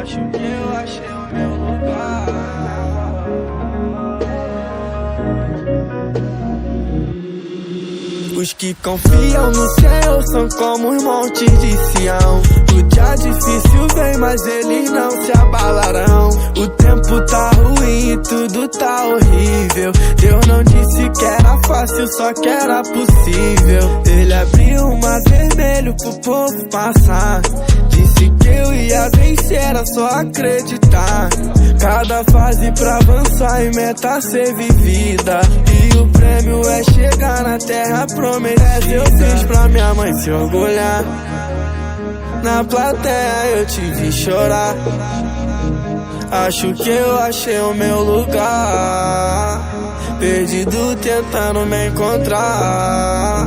Acho que eu achei o meu lugar. Os que confiam no céu são como os montes de Sião. O dia difícil vem, mas eles não se abalarão. O tempo tá ruim e tudo tá horrível. Deus não disse que era fácil, só que era possível. Ele abriu um mar vermelho pro povo passar. Disse que eu ia vencer, era só acreditar. Cada fase pra avançar e meta ser vivida. E o prêmio é chegar na terra prometida. Eu fiz pra minha mãe se orgulhar. Na plateia eu te vi chorar. Acho que eu achei o meu lugar. Perdido tentando me encontrar.